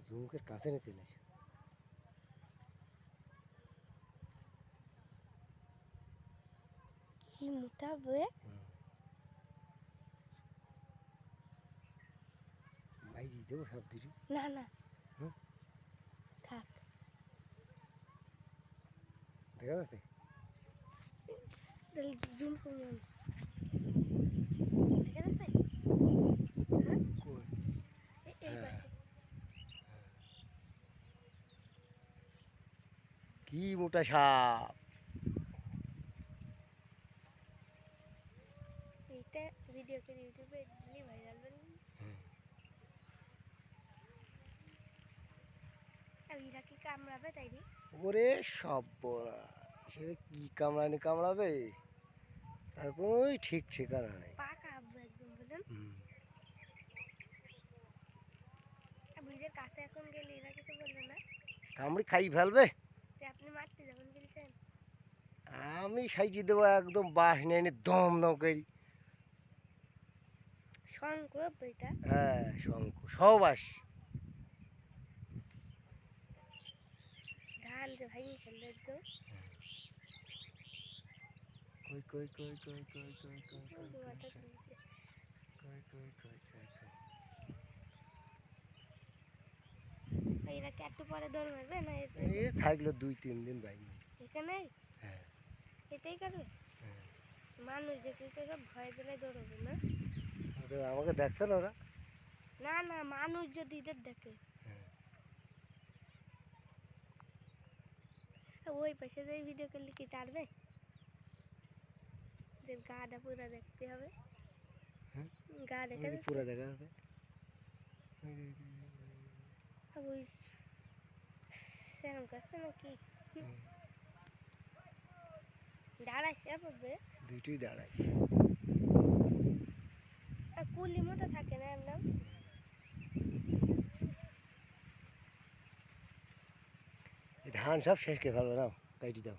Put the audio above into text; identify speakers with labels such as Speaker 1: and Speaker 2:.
Speaker 1: ঝুমুকের কাছে নিতে না
Speaker 2: কি মোটা বয়ে
Speaker 1: বাইরে দেবো সব দিদি
Speaker 2: না না
Speaker 1: হুম
Speaker 2: থাক
Speaker 1: দেখা যাচ্ছে
Speaker 2: তাহলে জুম করুন দেখা যাচ্ছে হ্যাঁ
Speaker 1: কই
Speaker 2: এই
Speaker 1: হ্যাঁ
Speaker 2: পাশে
Speaker 1: কি মোটা সাপ
Speaker 2: এইটা ভিডিও করে ইউটিউবে দিলে ভাইরাল বলে আর এরা কি কামড়াবে তাই রে
Speaker 1: ওরে সব বড়া সে কি কামড়ানি কামড়াবে তার কোনোই ঠিক ঠিকানা নেই
Speaker 2: পা কাঁপবে একদম বলেন আর বুঝের কাছে এখন গেলে এরা কিছু বলবে না
Speaker 1: কামড়ি খাই ফেলবে
Speaker 2: যে আপনি মারতে যাবেন বলছেন
Speaker 1: আমি সাইজি দেবো একদম বাস নিয়ে এনে দম দম করি
Speaker 2: শঙ্খ বইটা
Speaker 1: হ্যাঁ শঙ্খ সব আস
Speaker 2: ধান যে ভাঙি ফেললে একদম
Speaker 1: কই কই কই কই কই কই কই কই
Speaker 2: মাথা
Speaker 1: কই
Speaker 2: তুলছে
Speaker 1: কই কই কই কই কই
Speaker 2: এরা কি একটু পরে দৌড় মারবে না
Speaker 1: এই থাকলো 2-3 দিন ভাই
Speaker 2: এখানেই
Speaker 1: হ্যাঁ
Speaker 2: এটাই করবে
Speaker 1: হ্যাঁ
Speaker 2: মানুষ দেখলে তো সব ভয় দিলে দৌড়বে না
Speaker 1: আমাকে দেখছে না ওরা
Speaker 2: না না মানুষ যদি এদের দেখে
Speaker 1: হ্যাঁ
Speaker 2: ওই পাশে যে ভিডিও করলে কি তারবে যে গাটা পুরো দেখতে হবে
Speaker 1: হ্যাঁ
Speaker 2: গা দেখা যাচ্ছে
Speaker 1: পুরো দেখা যাবে
Speaker 2: ওই সেরকম করছে নাকি দাঁড়াইছে পড়বে
Speaker 1: দুইটাই দাঁড়ায়
Speaker 2: কুলি মতো থাকে না একদম
Speaker 1: ধান সব শেষ করে ফেলবে না কাটি দাও